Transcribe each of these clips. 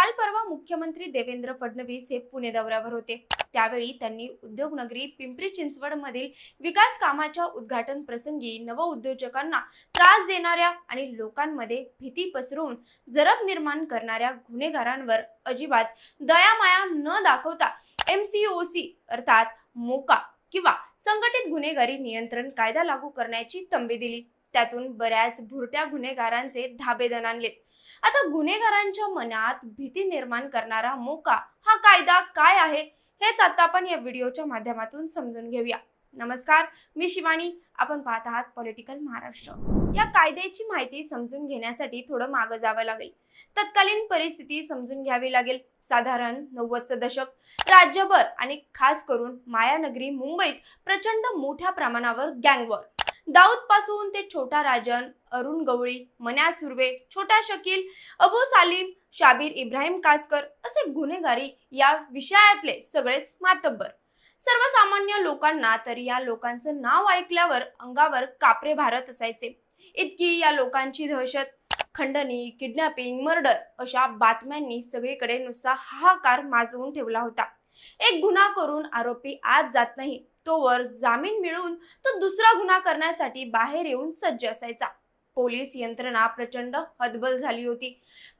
काल परवा मुख्यमंत्री देवेंद्र फडणवीस हे पुणे दौऱ्यावर होते। त्यावेळी त्यांनी उद्योगनगरी पिंपरी चिंचवड मधील विकास कामाच्या उद्घाटन प्रसंगी नवउद्योजकांना त्रास देणाऱ्या आणि लोकांमध्ये भीती पसरवून जरब निर्माण करणाऱ्या गुन्हेगारांवर अजिबात दयामाया न दाखवता MCOC अर्थात मोका किंवा संघटित गुन्हेगारी नियंत्रण कायदा लागू करण्याची तंबी दिली। त्यातून बऱ्याच भुरट्या गुन्हेगारांचे धाबे दणाणले। आता गुन्हेगारांच्या मनात भीती निर्माण करणारा मोका हा कायदा काय आहे हेच आता आपण या व्हिडिओच्या माध्यमातून समजून घेऊया। नमस्कार, मी शिवानी, आपण पाहत आहात पॉलिटिकल महाराष्ट्र। या कायद्याची माहिती समजून घेण्यासाठी थोडं मागे जावं लागेल। तत्कालीन परिस्थिती समजून घ्यावी लागेल। साधारण 90चं दशक राज्यभर आणि खास करून मायानगरी मुंबईत प्रचंड मोठ्या प्रमाणावर गँगवॉर, दाऊद पासून ते छोटा राजन, अरुण गवळी, मन्या सुर्वे, छोटा शकील, अबू सालिम, शाबीर इब्राहिम कासकर असे गुन्हेगारी या विषयातले सगळेच मातब्बर। सर्वसामान्य लोकांना तर या लोकांचं नाव ऐकल्यावर अंगावर कापरे भारत असायचे। इतकी या लोकांची दहशत। खंडणी, किडनॅपिंग, मर्डर अशा बातम्यांनी सगळीकडे नुसता हाहाकार माजवून ठेवला होता। एक गुन्हा करून आरोपी आत जात नाही तोवर जामीन मिळवून तो दुसरा गुन्हा करण्यासाठी बाहेर येऊन सज्ज असायचा। पोलीस यंत्रणा प्रचंड हतबल झाली होती।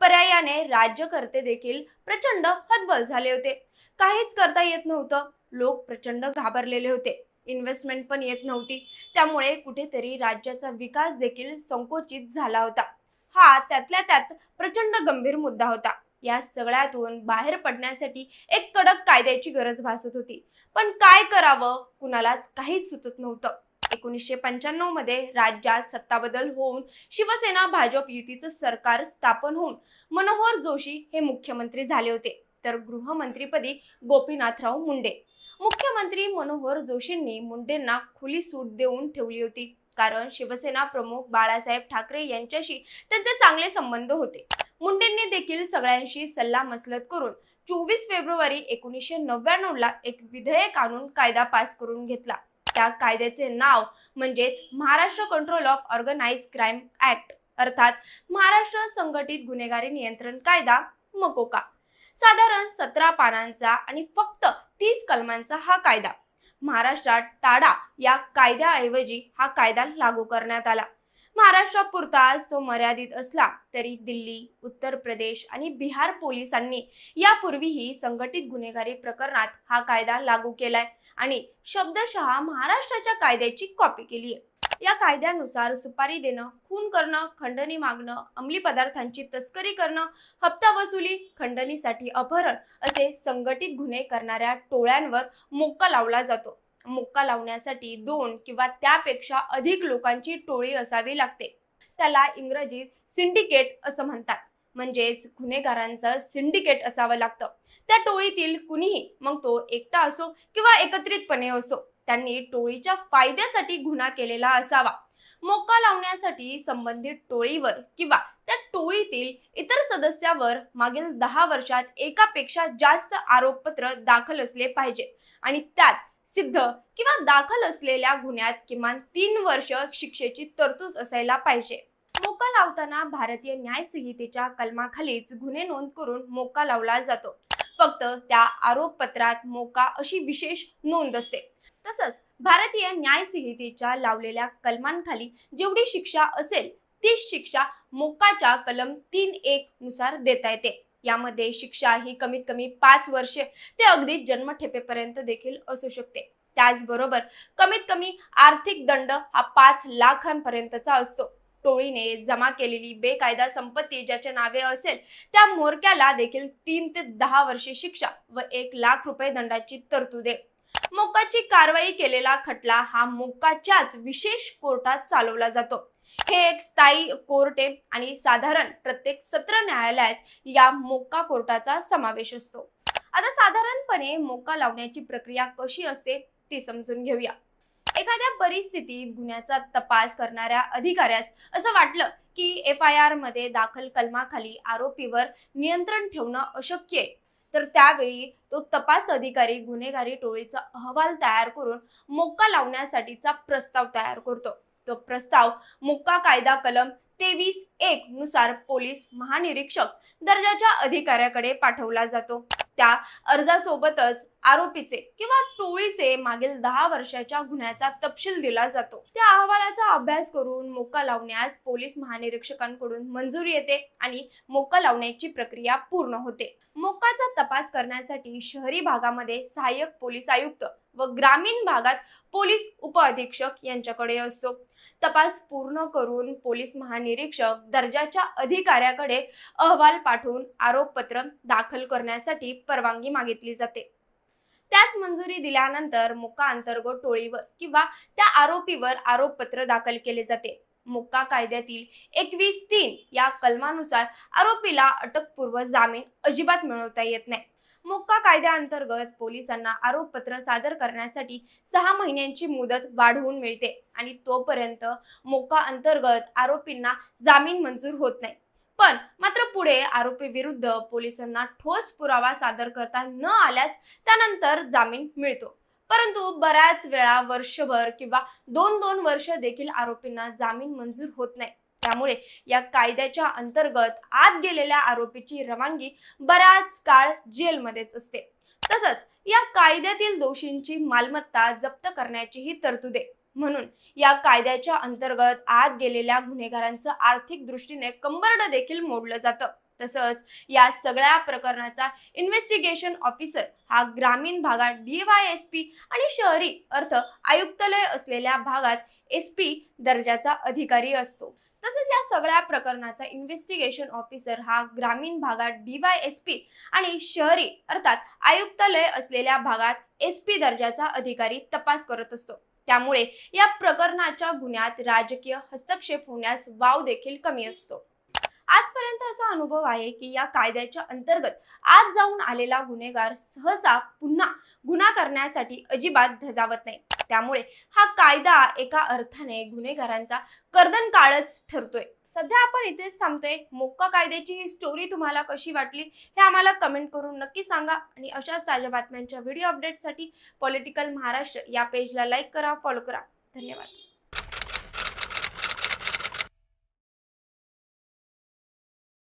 पर्यायाने राज्यकर्ते देखील प्रचंड हतबल झाले होते। काहीच करता येत नव्हतं। लोक प्रचंड घाबरलेले होते। इन्व्हेस्टमेंट पण येत नव्हती। त्यामुळे कुठेतरी राज्याचा विकास देखील संकोचित झाला होता। हा त्यातल्या त्यात प्रचंड गंभीर मुद्दा होता। या सगळ्यातून बाहेर पडण्यासाठी एक कडक कायद्याची गरज भासत होती। पण काय करावं कुणालाच काहीच सुचत नव्हतं। 1995 मध्ये राज्यात सत्ताबदल होऊन शिवसेना भाजप युतीचं सरकार स्थापन होऊन मनोहर जोशी हे मुख्यमंत्री झाले होते, तर गृहमंत्रीपदी गोपीनाथराव मुंडे। मुख्यमंत्री मनोहर जोशींनी मुंडेंना खुली सूट देऊन ठेवली होती, कारण शिवसेना प्रमुख बाळासाहेब ठाकरे यांच्याशी त्यांचे चांगले संबंध होते। मुंडेंनी देखील सगळ्यांशी सल्लामसलत करून 24 फेब्रुवारी 1999 ला एक विधेयक आणून कायदा पास करून घेतला। त्या कायद्याचे नाव म्हणजेच Maharashtra Control of Organised Crime Act अर्थात महाराष्ट्र संघटित गुन्हेगारी नियंत्रण कायदा मकोका। साधारण 17 पानांचा आणि फक्त 30 कलमांचा हा कायदा। महाराष्ट्रात टाडा या कायद्याऐवजी हा कायदा लागू करण्यात आला। महाराष्ट्रापुरताच तो मर्यादित असला तरी दिल्ली, उत्तर प्रदेश आणि बिहार पोलिसांनी यापूर्वीही संघटित गुन्हेगारी प्रकरणात हा कायदा लागू केलाय आणि शब्दशः महाराष्ट्राच्या कायद्याची कॉपी केली आहे। या कायद्यानुसार सुपारी देणं, खून करणं, खंडणी मागणं, अंमली पदार्थांची तस्करी करणं, हप्ता वसुली, खंडणीसाठी अपहरण असे संघटित गुन्हे करणाऱ्या टोळ्यांवर मोक्का लावला जातो। मोक्का लावण्यासाठी 2 किंवा त्यापेक्षा अधिक लोकांची टोळी असावी लागते। त्याला इंग्रजीत सिंडिकेट असं म्हणतात, म्हणजेच गुन्हेगारांचं सिंडिकेट असावं लागतं। त्या टोळीतील कुणीही, मग तो एकटा असो किंवा एकत्रितपणे असो, त्यांनी टोळीच्या फायद्यासाठी गुन्हा केलेला असावा। मोक्का लावण्यासाठी संबंधित टोळीवर किंवा त्या टोळीतील इतर सदस्यावर मागील 10 वर्षात एकापेक्षा जास्त आरोपपत्र दाखल असले पाहिजे आणि त्यात सिद्ध किंवा दाखल असलेल्या गुन्ह्यात किमान 3 वर्ष शिक्षेची तरतूद असायला पाहिजे। मोक्का लावताना भारतीय न्याय संहितेच्या कलमाखालीच गुन्हे नोंद करून मोक्का लावला जातो। फक्त त्या आरोपपत्रात मोक्का अशी विशेष नोंद असते। तसंच भारतीय न्याय संहितेच्या लावलेल्या कलमांखाली जेवढी शिक्षा असेल तीच शिक्षा मोक्काच्या कलम 3(1) नुसार देता येते। यामध्ये शिक्षा ही कमीत कमी 5 वर्षे ते अगदी जन्मठेपेपर्यंत देखील असू शकते। त्याचबरोबर कमीत कमी आर्थिक दंड हा 5 लाखांपर्यंतचा असतो। टोळीने जमा केलेली बेकायदा संपत्ती ज्याच्या नावे असेल त्या म्होरक्याला देखील 3 ते 10 वर्षे शिक्षा व 1 लाख रुपये दंडाची तरतूद आहे। मोक्काची कारवाई केलेला खटला हा मोक्काच्याच विशेष कोर्टात चालवला जातो। हे एक स्थायी कोर्ट आहे आणि साधारण प्रत्येक सत्र न्यायालयात या मोक्का कोर्टाचा समावेश असतो। आता साधारणपणे मोक्का लावण्याची प्रक्रिया कशी असते ती समजून घेऊया। एखाद्या परिस्थितीत गुन्ह्याचा तपास करणाऱ्या अधिकाऱ्यास असं वाटलं की FIR मध्ये दाखल कलमाखाली आरोपीवर नियंत्रण ठेवणं अशक्य आहे, तर त्यावेळी तो तपास अधिकारी गुन्हेगारी टोळीचा अहवाल तयार करून मोक्का लावण्यासाठीचा प्रस्ताव तयार करतो। तो प्रस्ताव मोक्का कायदा कलम 23(1) नुसार पोलीस महानिरीक्षक दर्जाच्या अधिकाऱ्याकडे पाठवला जातो। त्या अर्जासोबतच आरोपीचे किंवा टोळीचे मागील 10 वर्षाच्या गुन्ह्याचा तपशील दिला जातो। त्या अहवालाचा अभ्यास करून मोक्का लावण्यास पोलीस महानिरीक्षकांकडून मंजुरी येते आणि मोक्का लावण्याची प्रक्रिया पूर्ण होते। मोक्काचा तपास करण्यासाठी शहरी भागामध्ये सहाय्यक पोलीस आयुक्त व ग्रामीण भागात पोलीस उपअधीक्षक यांच्याकडे असतो। तपास पूर्ण करून पोलीस महानिरीक्षक दर्जाच्या अधिकाऱ्याकडे अहवाल पाठवून आरोपपत्र दाखल करण्यासाठी परवानगी मागितली जाते। त्यास मंजुरी दिल्यानंतर मोक्का अंतर्गत टोळीवर किंवा त्या आरोपीवर आरोपपत्र दाखल केले जाते। मोक्का कायद्यातील 21(3) या कलमानुसार आरोपीला अटकपूर्व जामीन अजिबात मिळवता येत नाही। मोक्का कायद्याअंतर्गत पोलिसांना आरोपपत्र सादर करण्यासाठी 6 महिन्यांची मुदत वाढवून मिळते आणि तोपर्यंत मोक्का अंतर्गत आरोपींना जामीन मंजूर होत नाही। पण मात्र पुढे आरोपी विरुद्ध पोलिसांना ठोस पुरावा सादर करता न आल्यास त्यानंतर जामीन मिळतो। परंतु बऱ्याच वेळा वर्षभर किंवा 2-2 वर्ष देखील आरोपींना जामीन मंजूर होत नाही। त्यामुळे या कायद्याच्या अंतर्गत आत गेलेल्या आरोपीची रवानगी बराच काळ जेलमध्येच असते। तसंच या कायद्यातील दोषींची मालमत्ता जप्त करण्याची ही तरतूद आहे। म्हणून या कायद्याच्या अंतर्गत आत गेलेल्या गुन्हेगारांचं आर्थिक दृष्टीने कंबरड देखील मोडलं जातं। तसंच या सगळ्या प्रकरणाचा इन्व्हेस्टिगेशन ऑफिसर हा ग्रामीण भागात DYSP आणि शहरी अर्थ आयुक्तालय असलेल्या भागात SP दर्जाचा अधिकारी असतो। तसेच या सगळ्या प्रकरणाचा इन्व्हेस्टिगेशन ऑफिसर हा ग्रामीण भागात DYSP आणि शहरी अर्थात आयुक्तालय असलेल्या भागात SP दर्जाचा अधिकारी तपास करत असतो। त्यामुळे या प्रकरणाच्या गुन्ह्यात राजकीय हस्तक्षेप होण्यास वाव देखील कमी असतो। आजपर्यंत असा अनुभव आहे की या कायद्याच्या अंतर्गत आज जाऊन आलेला गुन्हेगार सहसा पुन्हा गुन्हा करण्यासाठी अजिबात धजावत नाही। त्यामुळे हा कायदा एका अर्थाने गुन्हेगारांचा कर्दनकाळच ठरतोय। सध्या आपण इथेच थांबतोय। मोक्का कायद्याची ही स्टोरी तुम्हाला कशी वाटली हे आम्हाला कमेंट करून नक्की सांगा आणि अशाच ताज्या बातम्यांच्या व्हिडिओ अपडेटसाठी पॉलिटिकल महाराष्ट्र या पेजला लाईक करा, फॉलो करा। धन्यवाद।